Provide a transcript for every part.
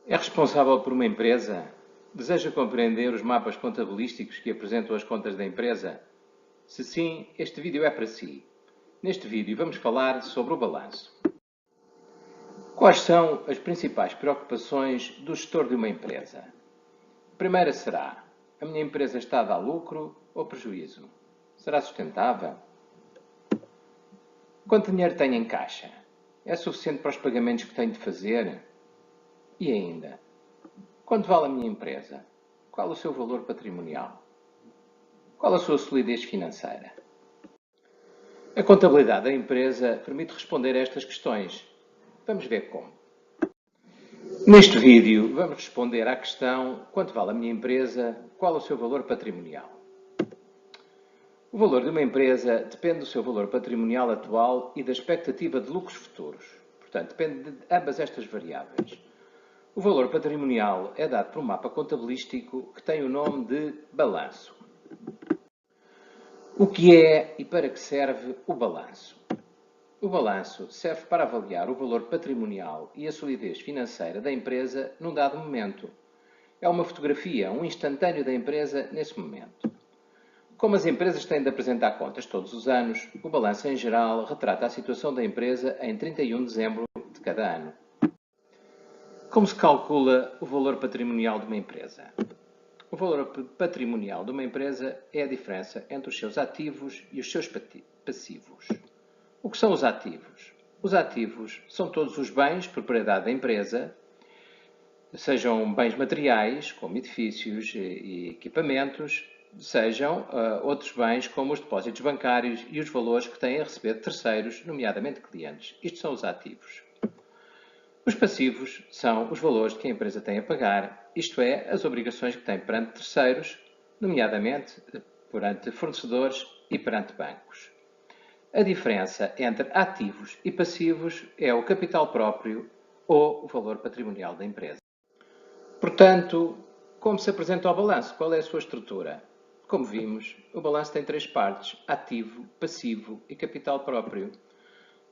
É responsável por uma empresa? Deseja compreender os mapas contabilísticos que apresentam as contas da empresa? Se sim, este vídeo é para si. Neste vídeo vamos falar sobre o balanço. Quais são as principais preocupações do gestor de uma empresa? A primeira será: a minha empresa está a dar lucro ou prejuízo? Será sustentável? Quanto dinheiro tenho em caixa? É suficiente para os pagamentos que tenho de fazer? E ainda, quanto vale a minha empresa? Qual o seu valor patrimonial? Qual a sua solidez financeira? A contabilidade da empresa permite responder a estas questões. Vamos ver como. Neste vídeo, vamos responder à questão: quanto vale a minha empresa? Qual o seu valor patrimonial? O valor de uma empresa depende do seu valor patrimonial atual e da expectativa de lucros futuros. Portanto, depende de ambas estas variáveis. O valor patrimonial é dado por um mapa contabilístico que tem o nome de balanço. O que é e para que serve o balanço? O balanço serve para avaliar o valor patrimonial e a solidez financeira da empresa num dado momento. É uma fotografia, um instantâneo da empresa nesse momento. Como as empresas têm de apresentar contas todos os anos, o balanço em geral retrata a situação da empresa em 31 de dezembro de cada ano. Como se calcula o valor patrimonial de uma empresa? O valor patrimonial de uma empresa é a diferença entre os seus ativos e os seus passivos. O que são os ativos? Os ativos são todos os bens propriedade da empresa, sejam bens materiais, como edifícios e equipamentos, sejam outros bens como os depósitos bancários e os valores que têm a receber de terceiros, nomeadamente clientes. Isto são os ativos. Os passivos são os valores que a empresa tem a pagar, isto é, as obrigações que tem perante terceiros, nomeadamente perante fornecedores e perante bancos. A diferença entre ativos e passivos é o capital próprio ou o valor patrimonial da empresa. Portanto, como se apresenta o balanço? Qual é a sua estrutura? Como vimos, o balanço tem três partes: ativo, passivo e capital próprio.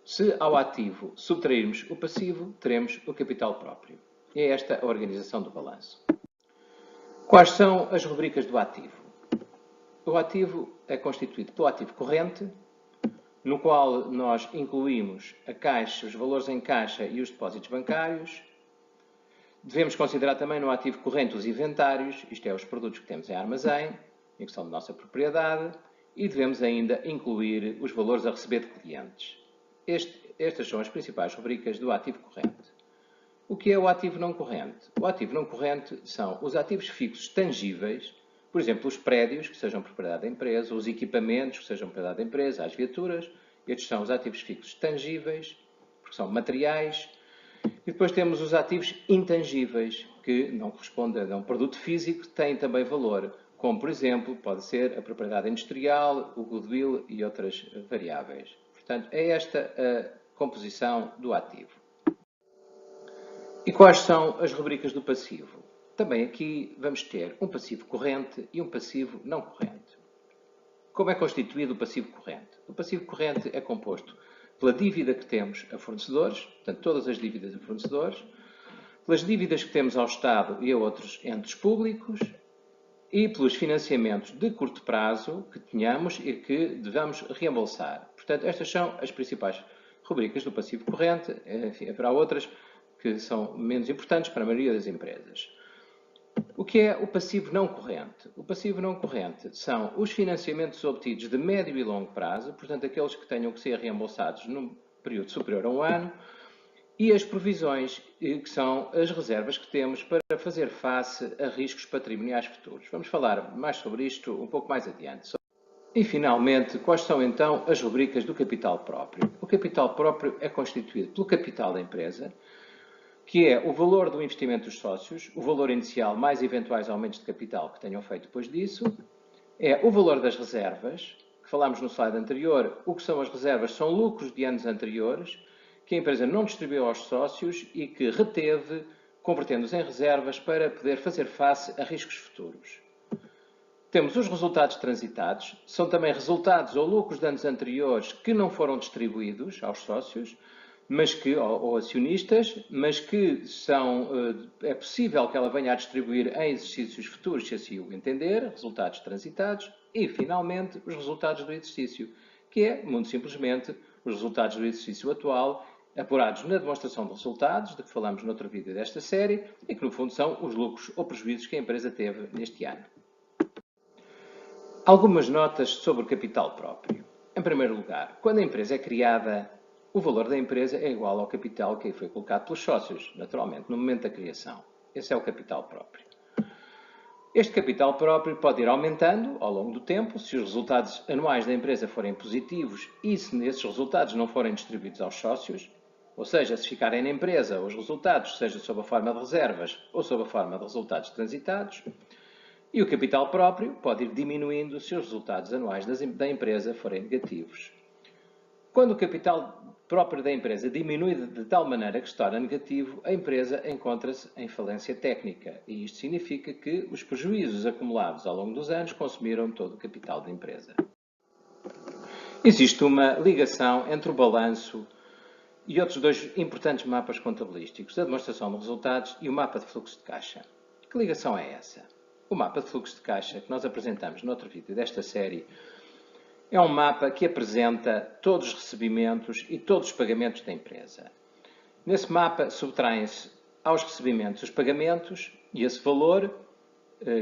Se ao ativo subtrairmos o passivo, teremos o capital próprio. E é esta a organização do balanço. Quais são as rubricas do ativo? O ativo é constituído pelo ativo corrente, no qual nós incluímos a caixa, os valores em caixa e os depósitos bancários. Devemos considerar também no ativo corrente os inventários, isto é, os produtos que temos em armazém e que são de nossa propriedade, e devemos ainda incluir os valores a receber de clientes. Estas são as principais rubricas do ativo corrente. O que é o ativo não corrente? O ativo não corrente são os ativos fixos tangíveis, por exemplo, os prédios, que sejam propriedade da empresa, os equipamentos, que sejam propriedade da empresa, as viaturas. Estes são os ativos fixos tangíveis, porque são materiais. E depois temos os ativos intangíveis, que não correspondem a um produto físico, têm também valor, como, por exemplo, pode ser a propriedade industrial, o goodwill e outras variáveis. Portanto, é esta a composição do ativo. E quais são as rubricas do passivo? Também aqui vamos ter um passivo corrente e um passivo não corrente. Como é constituído o passivo corrente? O passivo corrente é composto pela dívida que temos a fornecedores, portanto, todas as dívidas a fornecedores, pelas dívidas que temos ao Estado e a outros entes públicos e pelos financiamentos de curto prazo que tenhamos e que devamos reembolsar. Portanto, estas são as principais rubricas do passivo corrente. Enfim, haverá outras que são menos importantes para a maioria das empresas. O que é o passivo não corrente? O passivo não corrente são os financiamentos obtidos de médio e longo prazo, portanto, aqueles que tenham que ser reembolsados num período superior a um ano, e as provisões, que são as reservas que temos para fazer face a riscos patrimoniais futuros. Vamos falar mais sobre isto um pouco mais adiante. E, finalmente, quais são então as rubricas do capital próprio? O capital próprio é constituído pelo capital da empresa, que é o valor do investimento dos sócios, o valor inicial mais eventuais aumentos de capital que tenham feito depois disso, é o valor das reservas, que falámos no slide anterior. O que são as reservas? São lucros de anos anteriores, que a empresa não distribuiu aos sócios e que reteve, convertendo-os em reservas para poder fazer face a riscos futuros. Temos os resultados transitados, são também resultados ou lucros de anos anteriores que não foram distribuídos aos sócios, ou acionistas, mas que é possível que ela venha a distribuir em exercícios futuros, se assim o entender, resultados transitados e, finalmente, os resultados do exercício, que é, muito simplesmente, os resultados do exercício atual, apurados na demonstração de resultados, de que falamos no outro vídeo desta série, e que, no fundo, são os lucros ou prejuízos que a empresa teve neste ano. Algumas notas sobre o capital próprio. Em primeiro lugar, quando a empresa é criada, o valor da empresa é igual ao capital que foi colocado pelos sócios, naturalmente, no momento da criação. Esse é o capital próprio. Este capital próprio pode ir aumentando ao longo do tempo, se os resultados anuais da empresa forem positivos e se esses resultados não forem distribuídos aos sócios, ou seja, se ficarem na empresa os resultados, seja sob a forma de reservas ou sob a forma de resultados transitados, e o capital próprio pode ir diminuindo se os resultados anuais da empresa forem negativos. Quando o capital próprio da empresa diminui de tal maneira que se torna negativo, a empresa encontra-se em falência técnica e isto significa que os prejuízos acumulados ao longo dos anos consumiram todo o capital da empresa. Existe uma ligação entre o balanço e outros dois importantes mapas contabilísticos, a demonstração de resultados e o mapa de fluxo de caixa. Que ligação é essa? O mapa de fluxo de caixa que nós apresentamos no outro vídeo desta série é um mapa que apresenta todos os recebimentos e todos os pagamentos da empresa. Nesse mapa subtraem-se aos recebimentos os pagamentos e esse valor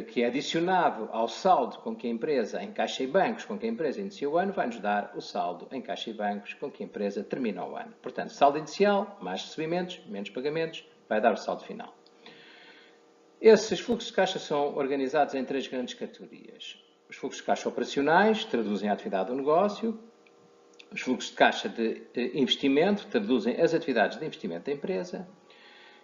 que é adicionado ao saldo com que a empresa, em caixa e bancos, com que a empresa inicia o ano, vai-nos dar o saldo em caixa e bancos com que a empresa termina o ano. Portanto, saldo inicial, mais recebimentos, menos pagamentos, vai dar o saldo final. Esses fluxos de caixa são organizados em três grandes categorias. Os fluxos de caixa operacionais traduzem a atividade do negócio. Os fluxos de caixa de investimento traduzem as atividades de investimento da empresa.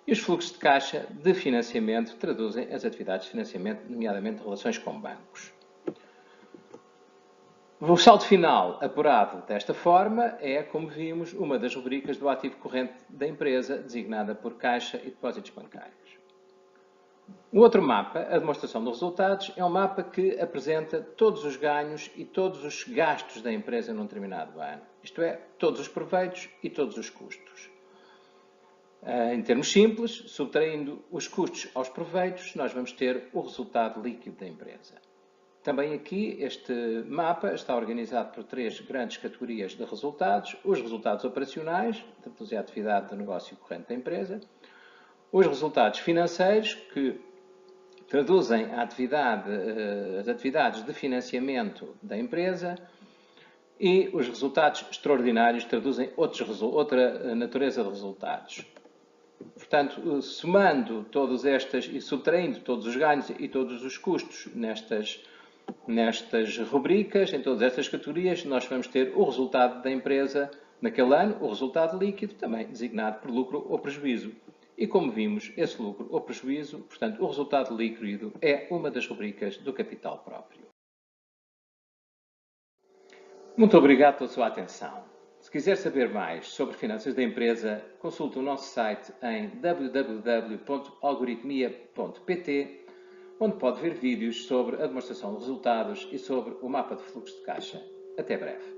E os fluxos de caixa de financiamento traduzem as atividades de financiamento, nomeadamente relações com bancos. O saldo final apurado desta forma é, como vimos, uma das rubricas do ativo corrente da empresa, designada por caixa e depósitos bancários. O outro mapa, a demonstração dos resultados, é um mapa que apresenta todos os ganhos e todos os gastos da empresa num determinado ano. Isto é, todos os proveitos e todos os custos. Em termos simples, subtraindo os custos aos proveitos, nós vamos ter o resultado líquido da empresa. Também aqui, este mapa está organizado por três grandes categorias de resultados. Os resultados operacionais, traduzem a atividade do negócio corrente da empresa. Os resultados financeiros, que traduzem as atividades de financiamento da empresa, e os resultados extraordinários traduzem outra natureza de resultados. Portanto, somando todas estas e subtraindo todos os ganhos e todos os custos nestas rubricas, em todas estas categorias, nós vamos ter o resultado da empresa naquele ano, o resultado líquido, também designado por lucro ou prejuízo. E como vimos, esse lucro ou prejuízo, portanto, o resultado líquido é uma das rubricas do capital próprio. Muito obrigado pela sua atenção. Se quiser saber mais sobre finanças da empresa, consulte o nosso site em www.algoritmia.pt, onde pode ver vídeos sobre a demonstração de resultados e sobre o mapa de fluxo de caixa. Até breve.